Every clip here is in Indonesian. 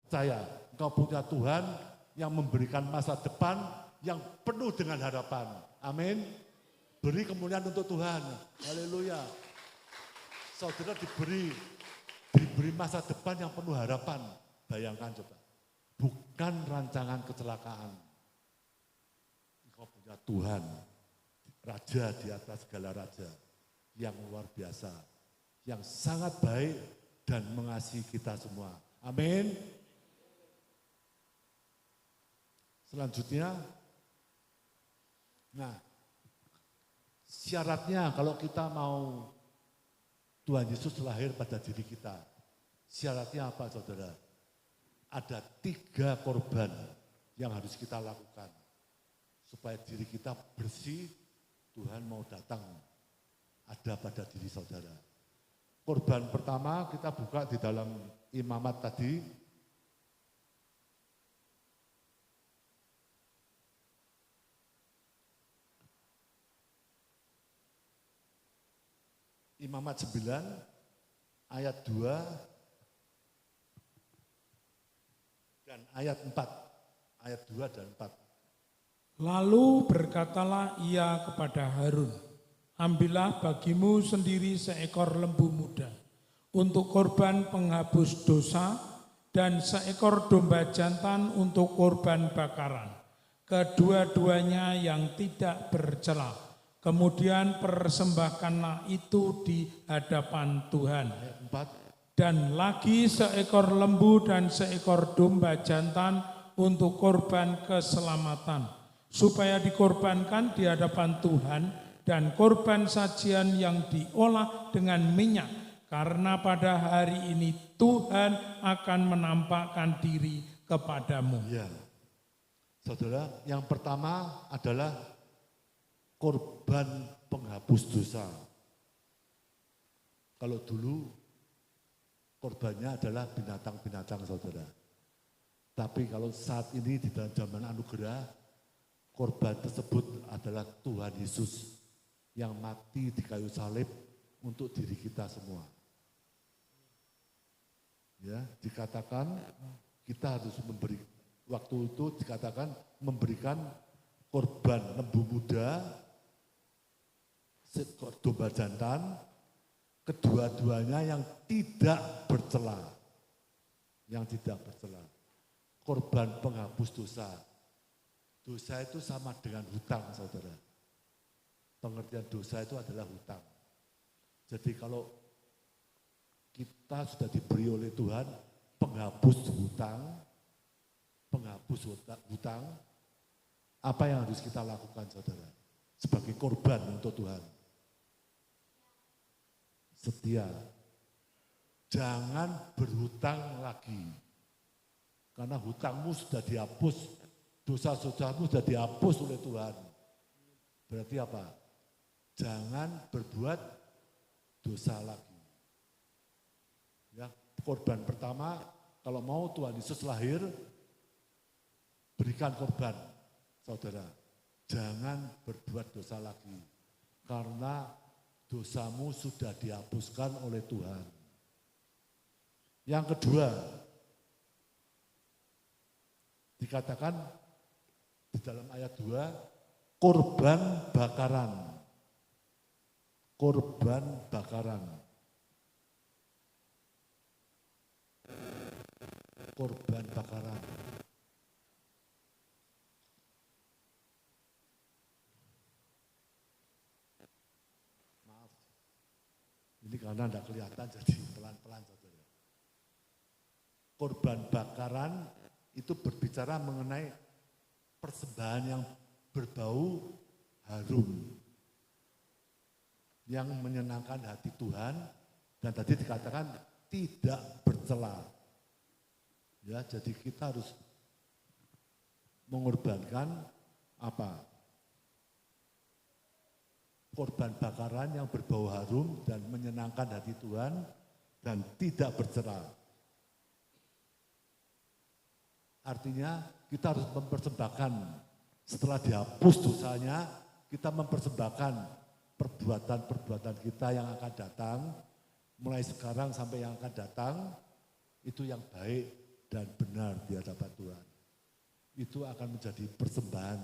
Percaya, engkau punya Tuhan yang memberikan masa depan yang penuh dengan harapan. Amin. Beri kemuliaan untuk Tuhan. Haleluya. Saudara diberi masa depan yang penuh harapan. Bayangkan coba. Bukan rancangan kecelakaan. Engkau punya Tuhan, Raja di atas segala raja, yang luar biasa, yang sangat baik dan mengasihi kita semua. Amin. Selanjutnya, nah syaratnya kalau kita mau Tuhan Yesus lahir pada diri kita, syaratnya apa saudara? Ada 3 korban yang harus kita lakukan. Supaya diri kita bersih, Tuhan mau datang ada pada diri saudara. Korban pertama kita buka di dalam imamat tadi. Imamat 9 ayat 2 dan ayat 4. Ayat 2 dan 4. Lalu berkatalah ia kepada Harun, ambillah bagimu sendiri seekor lembu muda untuk korban penghapus dosa dan seekor domba jantan untuk korban bakaran, kedua-duanya yang tidak bercela. Kemudian persembahkanlah itu di hadapan Tuhan. Dan lagi seekor lembu dan seekor domba jantan untuk korban keselamatan, supaya dikorbankan di hadapan Tuhan, dan korban sajian yang diolah dengan minyak, karena pada hari ini Tuhan akan menampakkan diri kepadamu. Ya, saudara, yang pertama adalah korban penghapus dosa. Kalau dulu korbannya adalah binatang-binatang saudara. Tapi kalau saat ini di dalam zaman anugerah, korban tersebut adalah Tuhan Yesus yang mati di kayu salib untuk diri kita semua. Ya, dikatakan kita harus memberi, waktu itu dikatakan memberikan korban lembu muda, seekor domba jantan, kedua-duanya yang tidak bercela. Yang tidak bercela. Korban penghapus dosa. Dosa itu sama dengan hutang, saudara. Pengertian dosa itu adalah hutang. Jadi kalau kita sudah diberi oleh Tuhan penghapus hutang, apa yang harus kita lakukan, saudara? Sebagai korban untuk Tuhan. Setia. Jangan berhutang lagi. Karena hutangmu sudah dihapus, dosa-dosamu sudah dihapus oleh Tuhan. Berarti apa? Jangan berbuat dosa lagi. Ya, korban pertama, kalau mau Tuhan Yesus lahir, berikan korban, saudara. Jangan berbuat dosa lagi. Karena dosamu sudah dihapuskan oleh Tuhan. Yang kedua, dikatakan di dalam ayat 2, korban bakaran. Korban bakaran. Korban bakaran. Maaf, ini karena tidak kelihatan jadi pelan-pelan saudara. Korban bakaran itu berbicara mengenai persembahan yang berbau harum, yang menyenangkan hati Tuhan, dan tadi dikatakan tidak bercela. Ya, jadi kita harus mengorbankan apa? Korban bakaran yang berbau harum dan menyenangkan hati Tuhan dan tidak bercela. Artinya kita harus mempersembahkan, setelah dihapus dosanya, kita mempersembahkan perbuatan-perbuatan kita yang akan datang, mulai sekarang sampai yang akan datang, itu yang baik dan benar di hadapan Tuhan. Itu akan menjadi persembahan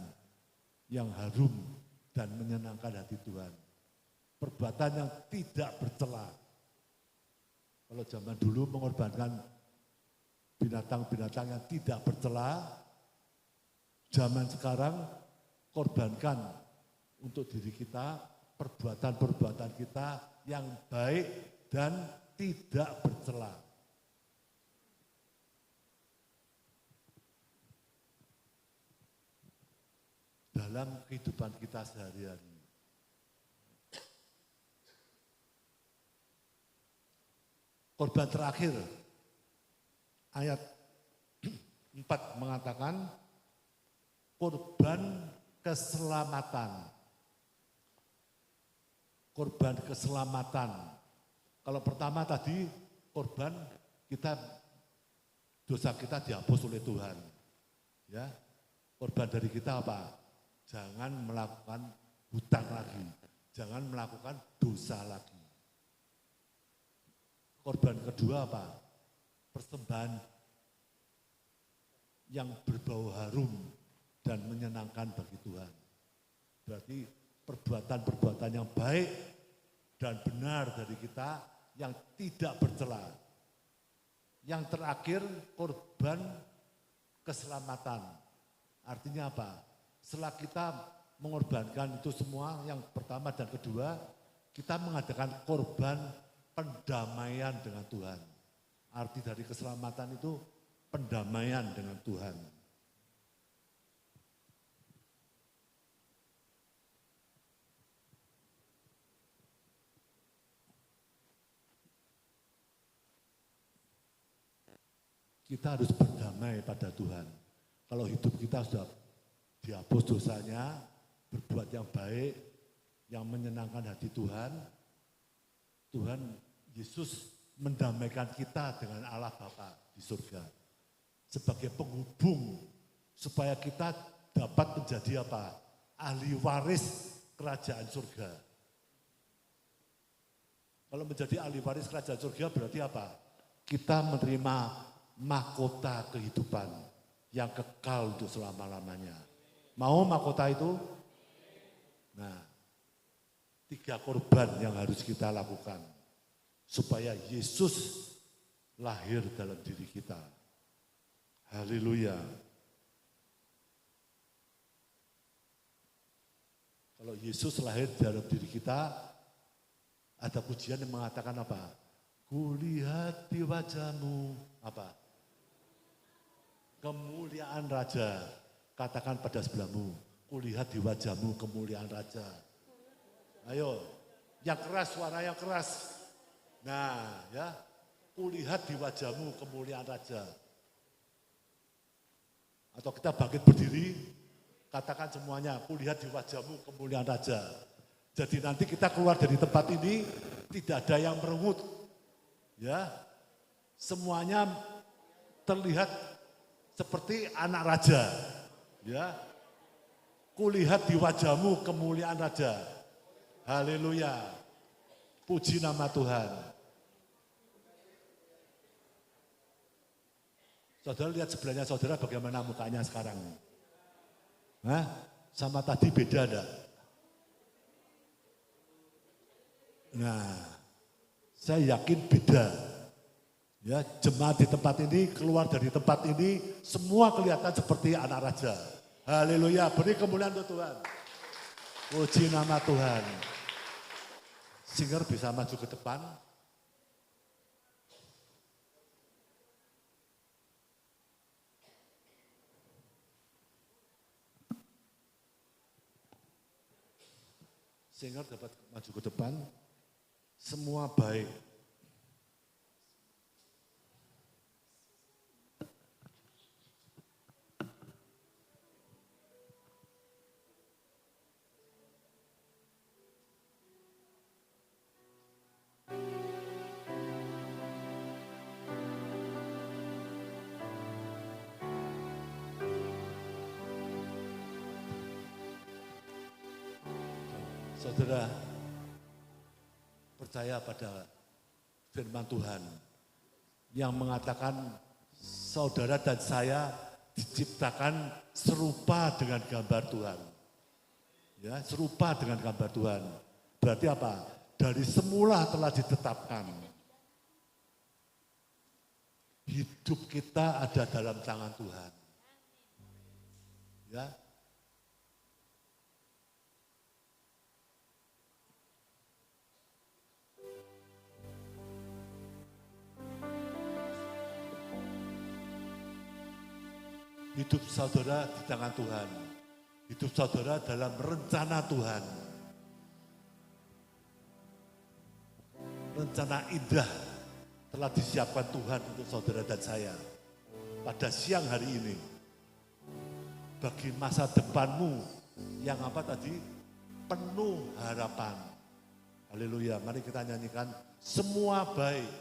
yang harum dan menyenangkan hati Tuhan. Perbuatan yang tidak bercela. Kalau zaman dulu mengorbankan binatang-binatang yang tidak bercela, zaman sekarang korbankan untuk diri kita perbuatan-perbuatan kita yang baik dan tidak bercela. Dalam kehidupan kita sehari-hari. Korban terakhir, ayat 4 mengatakan, korban keselamatan. Korban keselamatan. Kalau pertama tadi, korban kita, dosa kita dihapus oleh Tuhan. Ya, korban dari kita apa? Jangan melakukan hutang lagi, jangan melakukan dosa lagi. Korban kedua apa? Persembahan yang berbau harum dan menyenangkan bagi Tuhan. Berarti perbuatan-perbuatan yang baik dan benar dari kita yang tidak bercela. Yang terakhir korban keselamatan. Artinya apa? Setelah kita mengorbankan itu semua, yang pertama dan kedua, kita mengadakan korban pendamaian dengan Tuhan. Arti dari keselamatan itu pendamaian dengan Tuhan. Kita harus berdamai pada Tuhan. Kalau hidup kita sudah dihapus dosanya, berbuat yang baik, yang menyenangkan hati Tuhan, Tuhan Yesus mendamaikan kita dengan Allah Bapa di surga. Sebagai penghubung, supaya kita dapat menjadi apa? Ahli waris kerajaan surga. Kalau menjadi ahli waris kerajaan surga berarti apa? Kita menerima mahkota kehidupan yang kekal untuk selama-lamanya. Mau mahkota itu? Nah, 3 korban yang harus kita lakukan supaya Yesus lahir dalam diri kita. Haleluya. Kalau Yesus lahir dalam diri kita, ada pujian yang mengatakan apa? Kulihat di wajahmu, apa? Kemuliaan Raja. Katakan pada sebelahmu, kulihat di wajahmu kemuliaan Raja. Ayo, yang keras, suara yang keras. Nah, ya, kulihat di wajahmu kemuliaan Raja. Atau kita bangkit berdiri, katakan semuanya, kulihat di wajahmu kemuliaan Raja. Jadi nanti kita keluar dari tempat ini, tidak ada yang merengut. Ya, semuanya terlihat seperti anak raja. Ya, kulihat di wajahmu kemuliaan Raja. Haleluya. Puji nama Tuhan. Saudara lihat sebelahnya saudara bagaimana mukanya sekarang. Hah? Sama tadi beda enggak? Nah, saya yakin beda. Ya, jemaat di tempat ini, keluar dari tempat ini, semua kelihatan seperti anak raja. Haleluya, beri kemuliaan untuk Tuhan. Puji nama Tuhan. Singer bisa maju ke depan. Singer dapat maju ke depan. Semua baik. Saudara, percaya pada firman Tuhan yang mengatakan saudara dan saya diciptakan serupa dengan gambar Tuhan. Ya, serupa dengan gambar Tuhan. Berarti apa? Dari semula telah ditetapkan. Hidup kita ada dalam tangan Tuhan. Ya. Hidup saudara di tangan Tuhan. Hidup saudara dalam rencana Tuhan. Rencana indah telah disiapkan Tuhan untuk saudara dan saya. Pada siang hari ini. Bagi masa depanmu yang apa tadi? Penuh harapan. Haleluya, mari kita nyanyikan semua baik.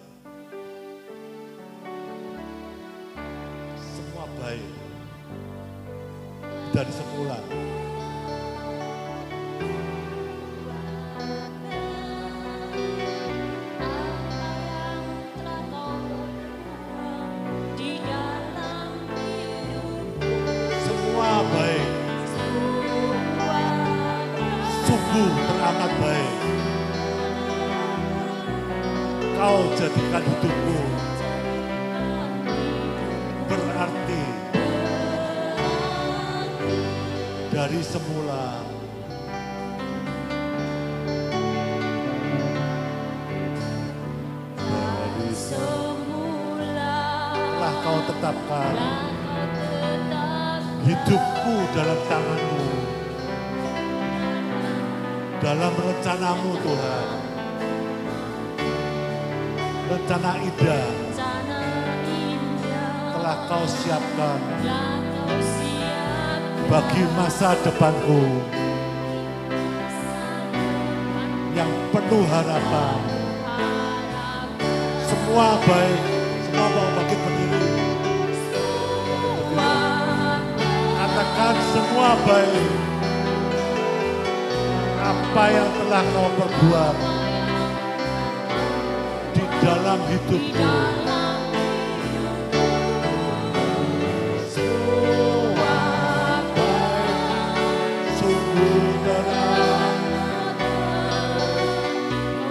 Semua baik. Dari semula. Semua baik. Sungguh teramat baik. Kau jadikan hidupku berarti dari semula. Dari semula telah kau tetapkan hidupku dalam tanganmu. Dalam rencanamu Tuhan. Rencana indah telah kau siapkan bagi masa depanku yang penuh harapan. Semua baik, semua mau bangkit berdiri. Katakan semua baik. Apa yang telah kau perbuat di dalam hidupku.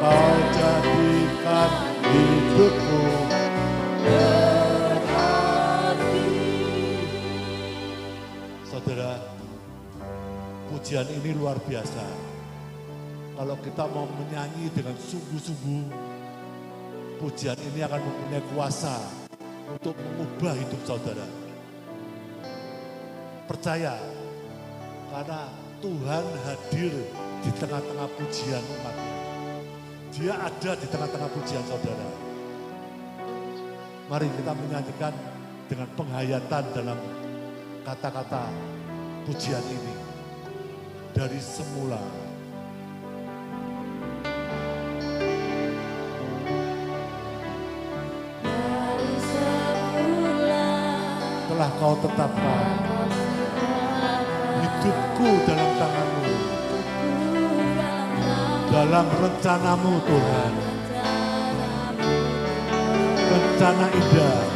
Kau jadikan hidupku berarti. Saudara, pujian ini luar biasa. Kalau kita mau menyanyi dengan sungguh-sungguh, pujian ini akan mempunyai kuasa untuk mengubah hidup saudara. Percaya, karena Tuhan hadir di tengah-tengah pujian umatnya. Dia ada di tengah-tengah pujian saudara. Mari kita menyanyikan dengan penghayatan dalam kata-kata pujian ini. Dari semula. Telah kau tetapkan hidupku dalam tanganmu. Dalam rencanamu Tuhan. Rencana indah.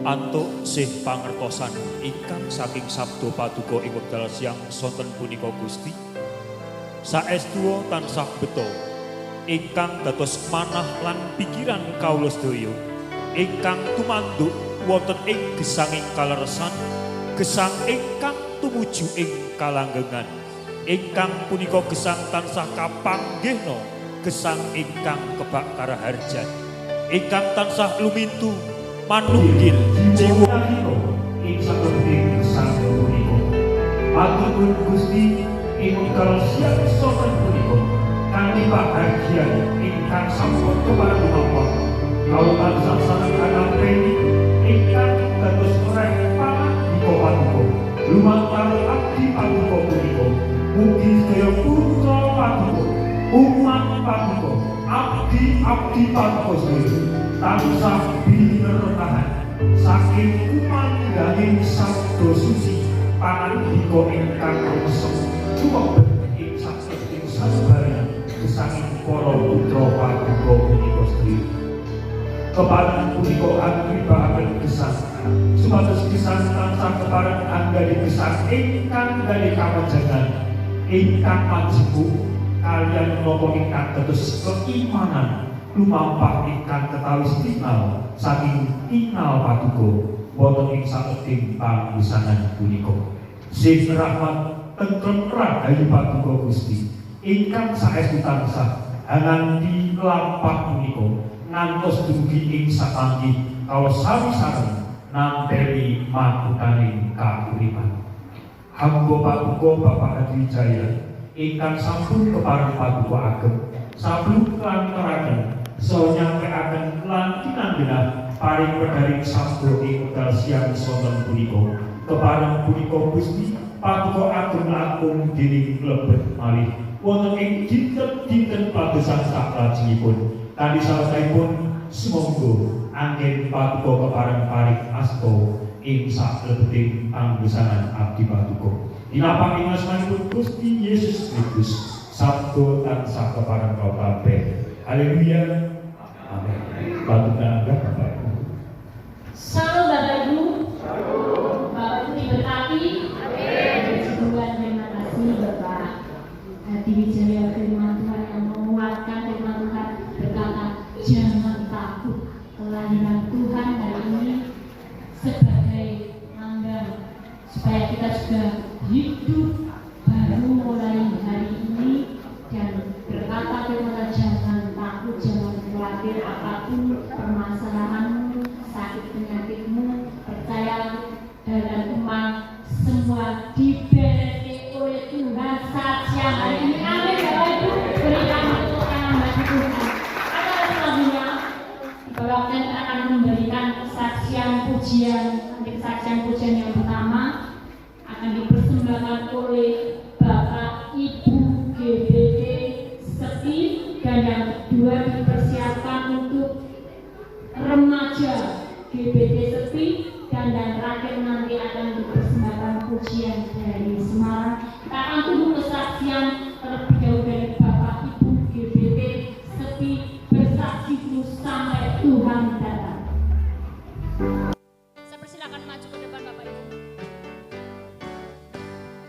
Antuk sih pangertosan ingkang saking sabdo paduka ing wekdal siang sonten punika Gusti. Saestu tansah beto ingkang dados manah lan pikiran kawula sedaya ingkang tumanduk wonten ing gesanging kaleresan, gesang ingkang tumuju ing kalanggengan. Ingkang punika gesang tansah kapanggihna, gesang ingkang kebak karaharjan. Ingkang tansah lumintu manunggil jiwa kita ing sabeting gesang punika. Matur Gusti ing wekdal siang sonten punika kanthi bahagia ingkang sampun kepareng menapa kawula tansah sanget anamreni ingkang dados reh pangandika paduka lumantar abdi paduka punika. Mugi sedaya putra paduka, umat paduka, abdi paduka sedaya tansah binerkahan saking kumandhaning sabda suci pangandika ingkang rumesep tumebet ing saking sabaran gesanging para putra paduka punika sedaya. Kepareng punika anggibaken gesang supados gesang tansah kepareng anggani gesang ingkang gale kawejangan ingkang majiku kaliyan menapa ingkang dados keimanan lumampah ingkang ketawis tingal saking tingal paduka wonten ing saking panggesangan punika. Sih rahmat tentrem rahayu paduka Gusti ingkang saestu tansah anandi lampah punika ngantos dumugi ing sapanggih kawasawisanen nampeni makutaning kauripan. Hamba paduka Bapak Hadi Wijaya ingkang sampun kepareng paduka ageng sablung kelantaraken saha nyampekaken lan tinanggenah paring pedaring sabda ing wekdal siang sonten punika. Kepareng punika Gusti paduka ageng langkung dening lebet malih wonten ing dinten-dinten pagesan saklajengipun. Kanthi salebetipun sumangga anggen paduka kepareng paring asta ing saklebeting panggesanan abdi paduka. Dinapang asmanipun Gusti Yesus Kristus sabda tansah kepareng kaula kabeh. Haleluya. Amin. Paduka Bapak Ibu. Salam Bapak Ibu. Bapak Ibu diberkati. Amin. Terima kasih Bapak Hadi Wijaya firman Tuhan yang menguatkan firman Tuhan berkata jangan takut. Kelahiran Tuhan hari ini sebagai tanda supaya kita juga hidup baru mulai hari ini dan berkata firman jangan takut, jangan khawatir apapun permasalahanmu, sakit penyakitmu, percaya dalam iman semua diberkati oleh Tuhan saat siang hari ini. Amin. Bapak Ibu berikan tepuk tangan bagi Tuhan. Ada selanjutnya Bapak Ken akan memberikan kesaksian pujian. Nanti kesaksian pujian yang pertama akan dipersembahkan oleh Bapak Ibu GBD Sepi dan yang kedua dipersiapkan untuk remaja GBD Sepi dan terakhir nanti akan dipersembahkan pujian dari Semarang. Kita akan tunggu kesaksian terlebih dahulu dari Bapak Ibu GBD Sepi bersaksi terus sampai Tuhan datang. Saya persilakan maju ke depan Bapak Ibu.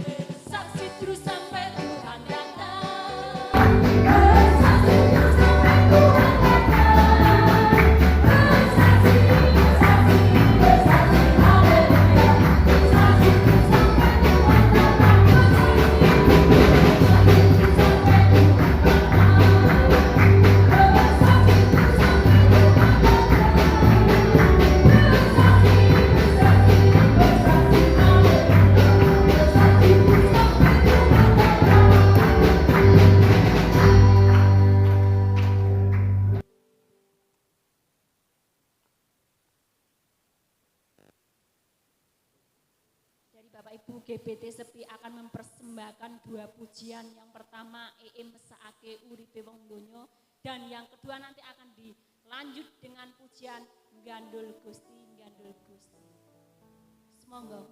Bersaksi terus sampai Tuhan datang. Bersaksi terus sampai Tuhan datang. Bersaksi, bersaksi, bersaksi, haleluya. Bersaksi terus sampai Tuhan datang. Dari Bapak Ibu GBT Sepi akan mempersembahkan dua pujian. Yang pertama mesake uripe wong donya dan yang kedua nanti akan dilanjut dengan pujian Gandul Gusti, Gandul Gusti. Semoga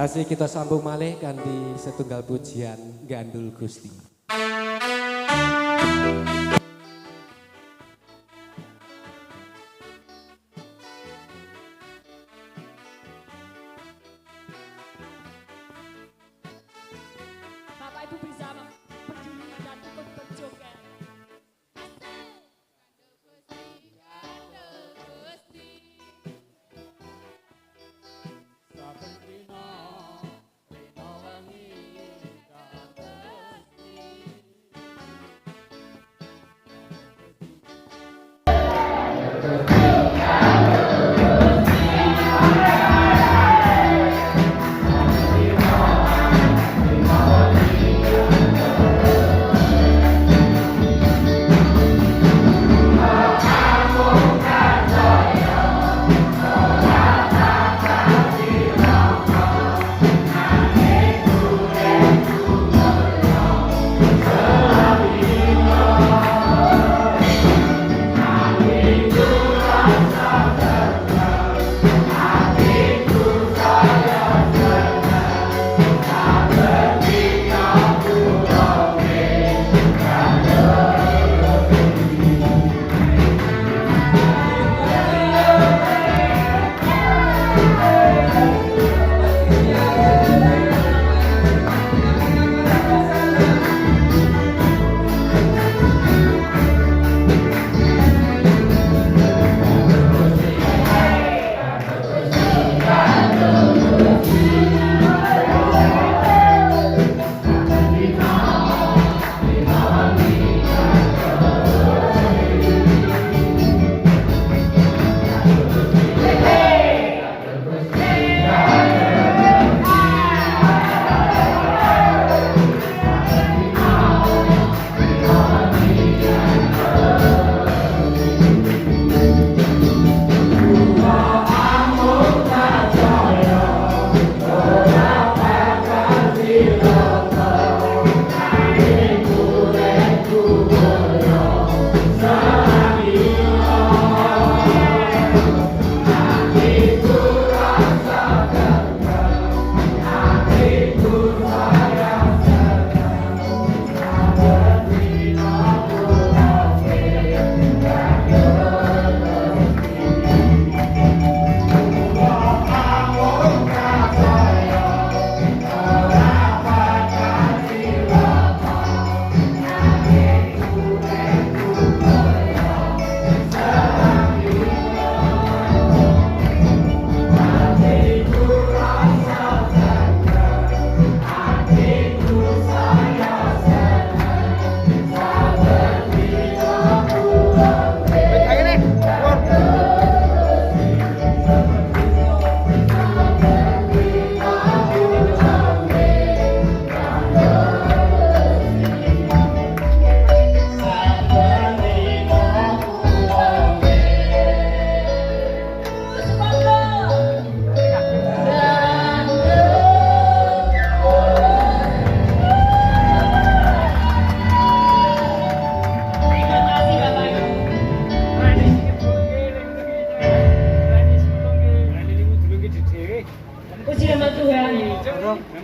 Tasih kita sambung malih kanthi setunggal pujian Gandul Gusti. Bapak Ibu bisa berdiri dan ikut berjoget.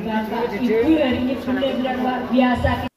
Bapak Ibu hari ini benar-benar luar biasa.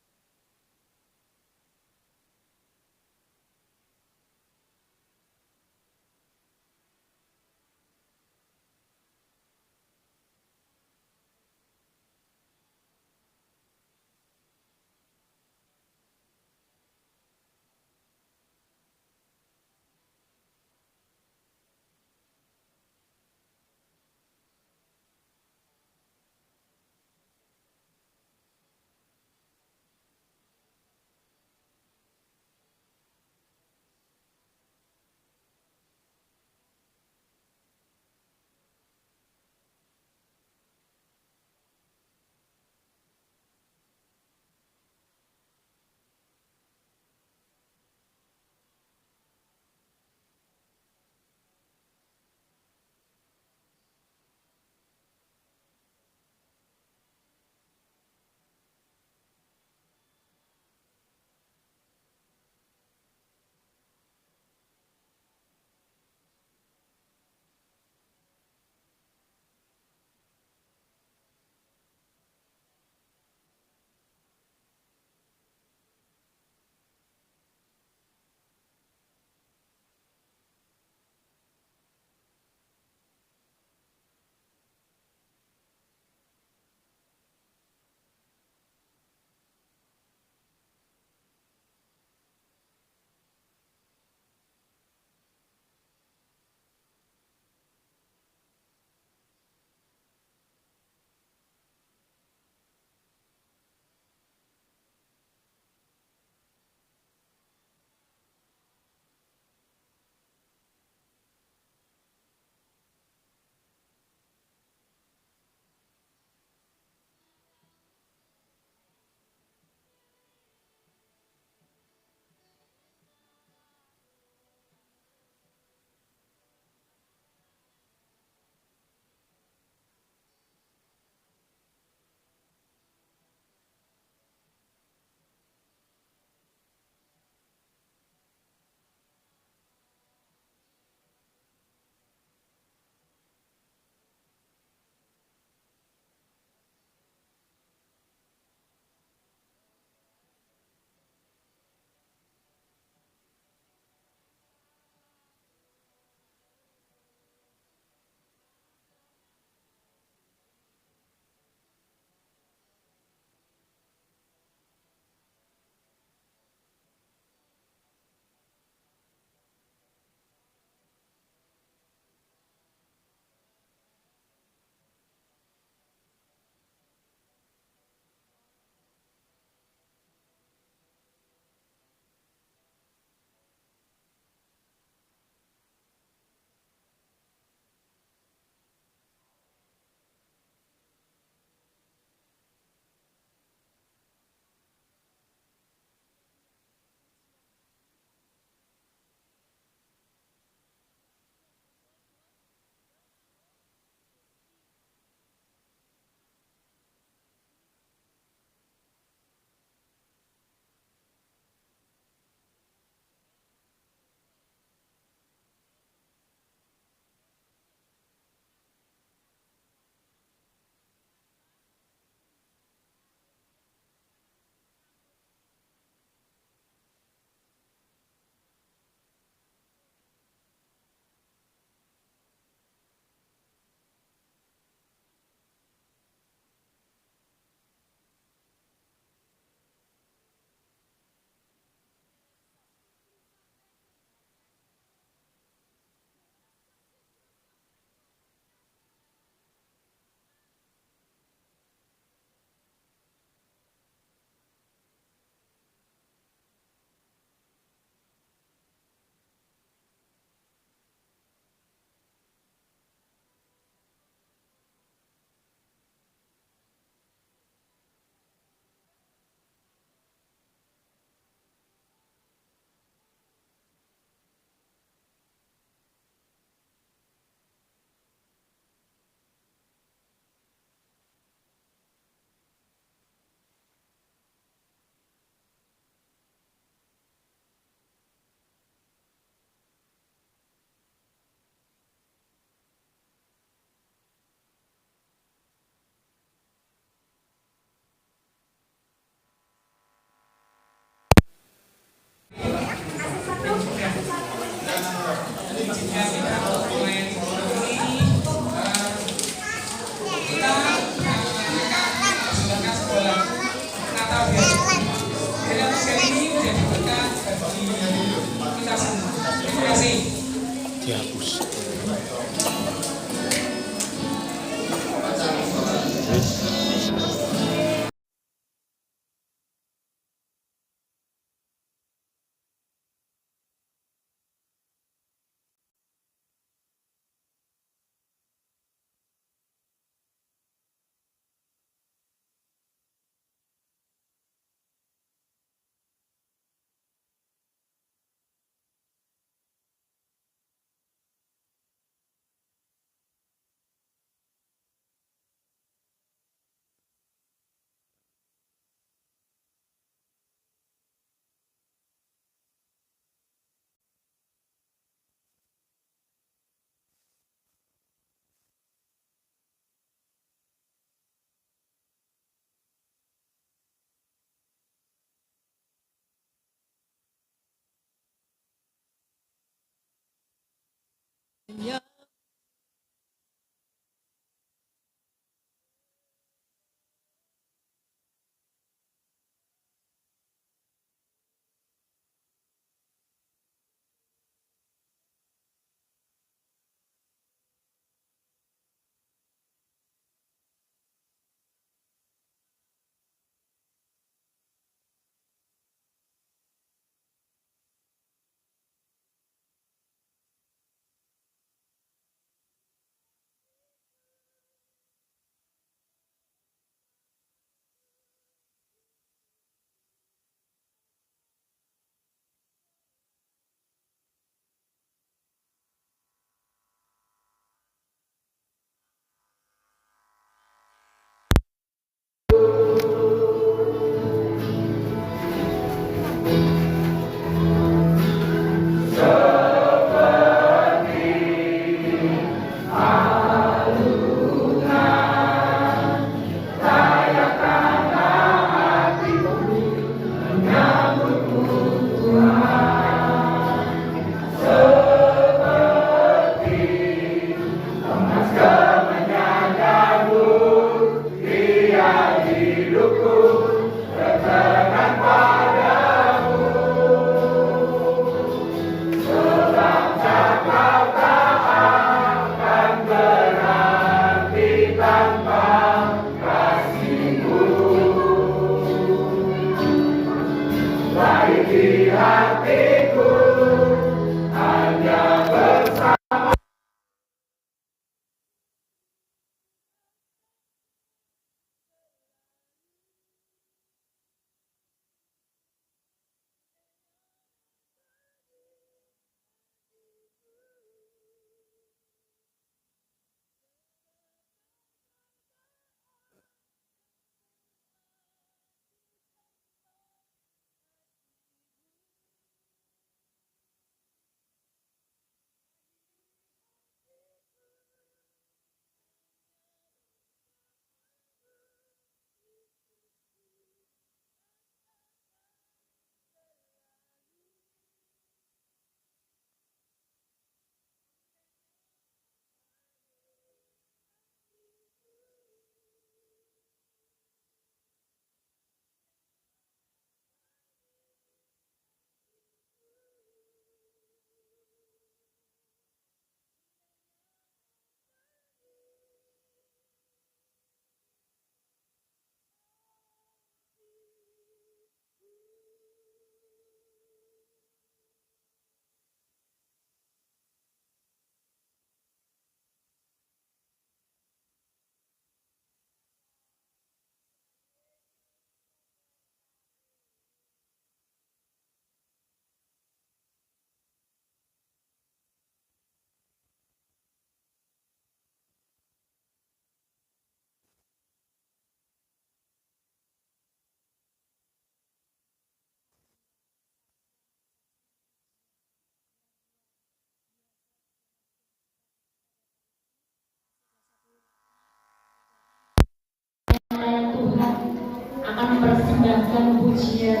Akan mempersembahkan pujian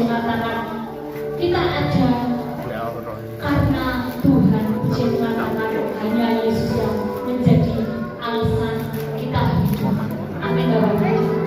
mengatakan kita ada karena Tuhan. Pujian mengatakan hanya Yesus yang menjadi alasan kita hidup. Amin Bapak Ibu.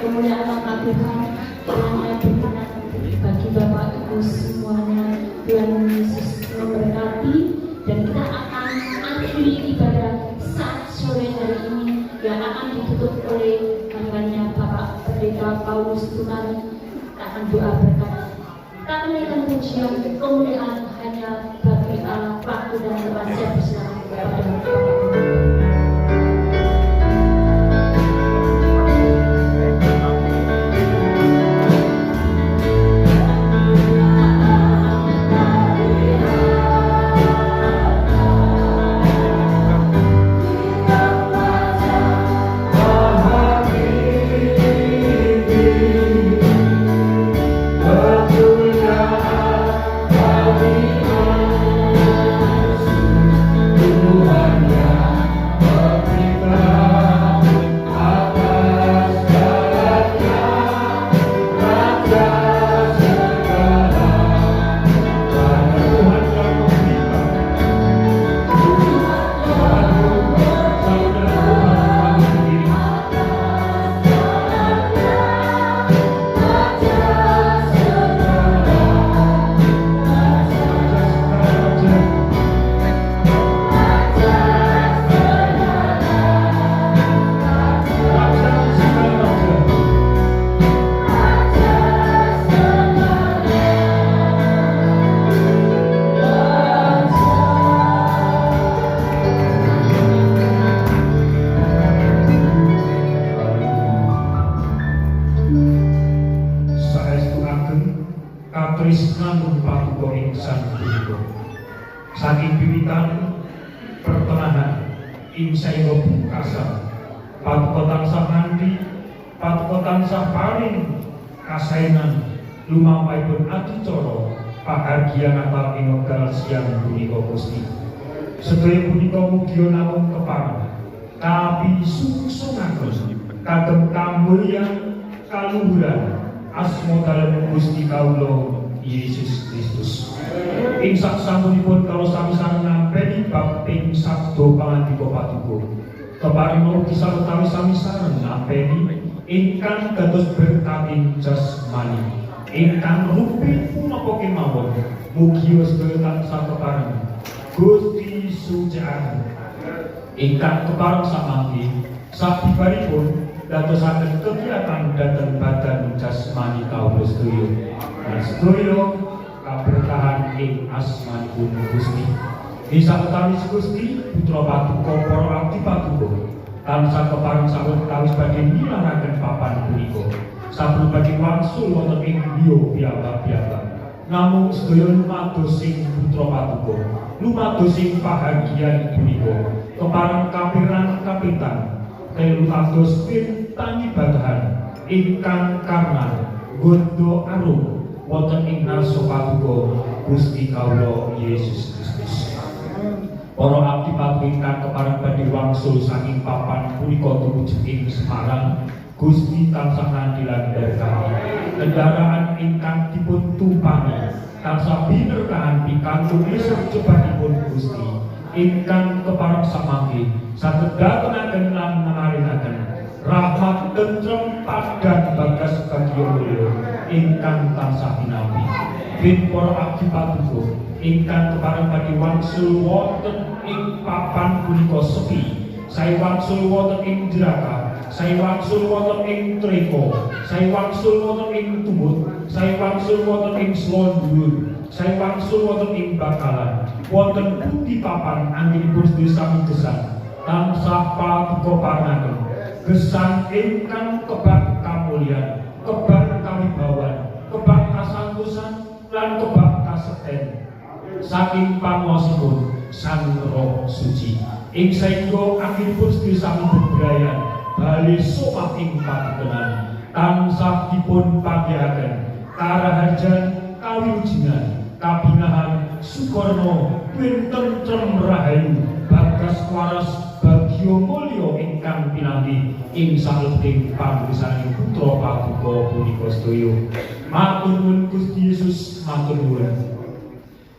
kemuliaan nama Tuhan kiranya berkenan bagi Bapak Ibu semuanya. Tuhan Yesus memberkati dan kita akan akhiri ibadah saat sore hari ini yang akan ditutup oleh hambanya Bapak Pendeta Paulus Tumani akan doa berkat. Kita menaikkan pujian kemuliaan hanya bagi Allah waktu dan tempat yang berserah kepada Bapak. Saking wiwitan pertengahan ing saengga bungkasan patuko tansah nganti patuko tansah paring kasainan lumampahipun adicara pahargyan Natal ing wekdal siang punika Gusti. Sedaya punika mugia namung kepareng tapi sungsungaken kagem kamulyan kaluhuran asma dalem Gusti kawula Yesus Kristus. Ing saksampunipun kalau sami-sami nampi bab ing sabda pangandika Paduka. Keparing ugi sawetawis sami sareng nampi ingkang dados berkating jasmani. Ingkang rupi punapa kemawon mugi sedaya tansah kepareng Gusti sujaken. Ingkang kepareng samangke sabibaripun dadosaken kegiatan dhateng badan jasmani kawula sedaya. Sedaya kaberkahan ing asmanipun Gusti. Disawetawis Gusti putra Paduka para abdi Paduka tansah kepareng sawetawis badhe milaraken papan punika. Sampun badhe wangsul wonten ing griya piyambak-piyambak. Namung sedaya lumados ing putra Paduka, lumados ing pahargyan punika. Kepareng kapiran kapitan telu atus pintang ibadahan ingkang karna gondo arum wonten ing narsa Paduka Gusti kawula Yesus Kristus. Para abdi Paduka ingkang kepareng badhe wangsul saking papan punika tumuju ing Semarang, Gusti tansah nandilan berkahi. Kendaraan ingkang dipun tumpangi tansah binerkahan pikantuk misercobanipun Gusti. Ingkang kepareng samangke saged dhatengaken lan maringaken rahmat tentrem padan bagas bagya mulya ingkang tansah pinampi. Bin para abdi Paduka ingkang kepareng badhe wangsul wonten ing papan punika sepi, sae wangsul wonten ing Jeraka, sae wangsul wonten ing Treko, sae wangsul wonten ing Tumut, sae wangsul wonten ing Slondhuwur, sae wangsul wonten ing Bakalan, wonten pundi papan anggenipun sedaya sami gesang tansah Paduka parangaken gesang ingkang kebak kamulyan, kebak kawibawan, kebak kasantosan lan kebak kasekten saking panguwasipun Sang Roh Suci. Ing saengga akhiripun sedaya sami bebrayan bali somah ing padukenan tansah dipun panggihaken karaharjan kawilujengan kabinahan sukorno pintentrem rahayu bagas waras bagya mulya ingkang pinampi ing salebetting pangrisaning putra Paduka punika sedaya. Matur nuwun Gusti Yesus, matur nuwun.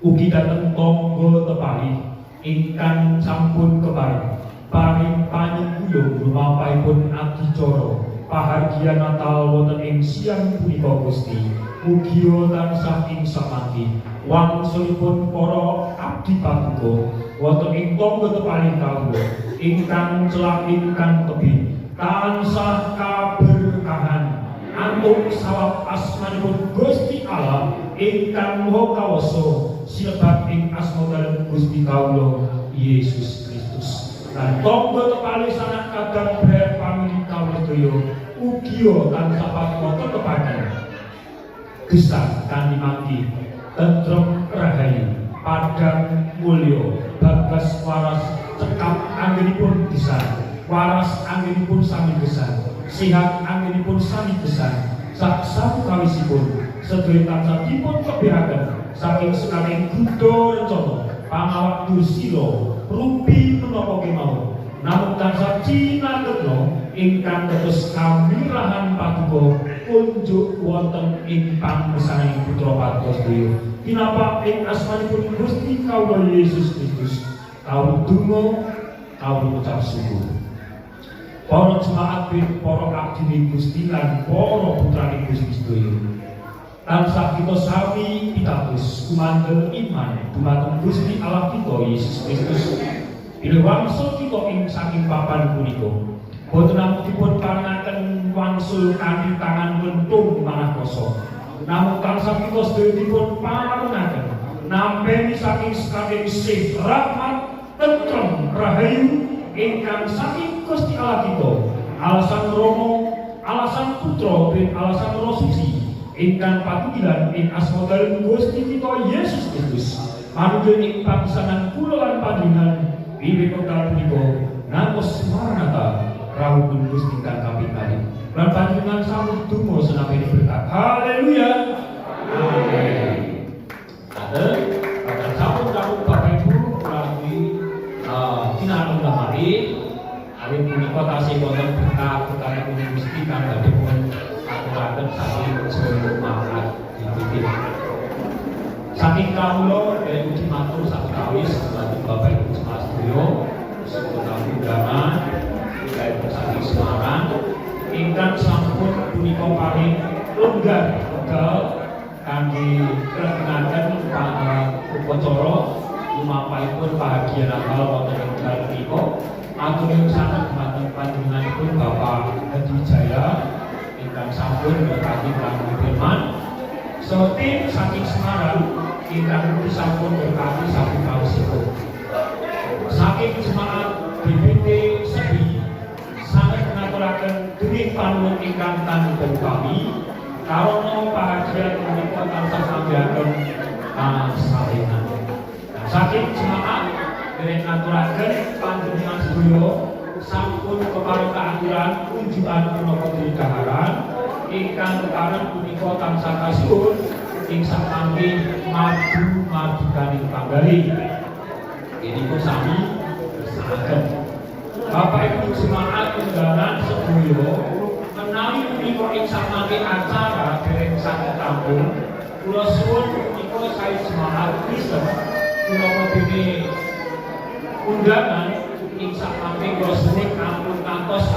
Ugi dhateng tangga tepahi ingkang sampun kepareng paring panyengkuyung lumampahipun adicara pahargyan Natal wonten ing siang punika Gusti mugia tansah ing samangi wangsulipun para abdi paduka wonten ing tangga tepaling kawula ingkang celak ingkang tebih tansah kaberkahan antuk sawab asmanipun Gusti Allah ingkang maha kawasa silebat ing asma dalem Gusti kawula Yesus Kristus. Lan tangga tepali sanak kadang ber pamili kawula sedaya ugia tansah paduka tetepaken gesang kanthi mangki tentrem rahayu padang mulya bagas waras cekap anggenipun gesang waras anggenipun sami gesang sihat anggenipun sami gesang sak sapukawisipun sedaya tansah dipun kebihaken saking sekaring Buddha rencana pangawak dursila rupi menapa kemawon namun tansah cinaketna ingkang dados kamirahan paduka unjuk wonten ing pangbesaring putra paduka sedaya tinapa ing asmanipun Gusti kawula Yesus Kristus kawula donga kawula ucap syukur. Para jemaat bin para abdi Gusti lan para putrane Gusti sedaya tansah kita sami pitados kumandel iman dumateng Gusti Allah kita Yesus Kristus. Bila wangsul kita ing saking papan punika boten namung dipun paringaken wangsul kanthi tangan lentung manah kosong namun tansah kita sedaya dipun paringaken nampi saking sih rahmat tentrem rahayu ingkang saking Gusti Allah kita alasan Rama alasan Putra bin alasan Roh Suci ingkang patunggilan ing asma dalem Gusti kita Yesus Kristus manunggal ing pangsanan kula lan panjenengan wiwit wekdal punika ngantos Maranatha rawuhipun Gusti kang kaping kalih lan panjenengan sambut donga senapi berkat haleluya amin. Pada sampun rawuh Bapak Ibu melalui tinanung lamari awit punika tasih wonten berkat-berkat Gusti kang badhe pun aturaken saking jemaat dititip saking kawula dari uji matur sakawis dhateng Bapak Ibu jemaat sedaya sekolah undangan kait saking Semarang ingkang sampun punika paring longgar wekdal kangge kelengaken upacara lumampahipun bahagia Natal wonten ing dalu punika atur sanget dumateng panjenenganipun Bapak Hadi Wijaya ingkang sampun berkati kangge firman seperti saking Semarang ingkang sampun berkati saking kausipun saking jemaat BPT Sebi sangat mengaturaken dening panuwun ingkang tanggel kami karana pahajian menika tansah sampeyan salingan saking jemaat dereng ngaturaken panjenengan sedaya sampun keparing keaturan unjukan menapa dikaharan ingkang kekaran punika tansah kasuwun ing samangke madu-madukaning panggalih inipun sami saged Bapak Ibu jemaat undangan sedaya menawi punika ing samangke acara dereng saged tampung kula suwun punika sae jemaat Kristen kula dene undangan ing samangke kula suwun ampun kantos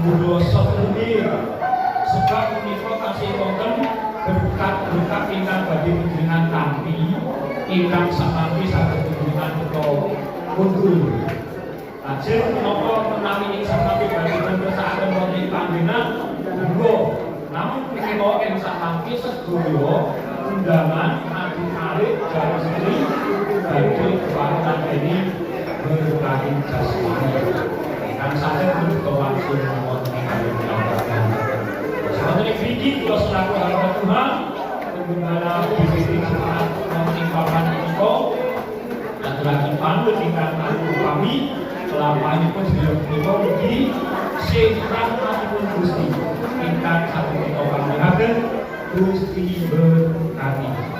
mula sedaya sebab punika tasih wonten berkat-berkat ingkang badhe panjenengan tampi ingkang samangke saged panjenengan beto unggul. Lajeng menapa menawi ing samangke badhe ngersakaken wonten panjenengan monggo namun punika ing samangke sedaya undangan adik-adik jalan sendiri badhe keparengan ini berkati jasmani ingkang saged menika langsung wonten ing panjenengan. Saudara Fiji, kula selaku hamba Tuhan, pengguna BPT Jemaat wonten papan menika, aturaken panut ingkang agung kami, kelampahanipun sedaya punika mugi sing rahmatipun Gusti ingkang saged kita panggihaken Gusti berkati.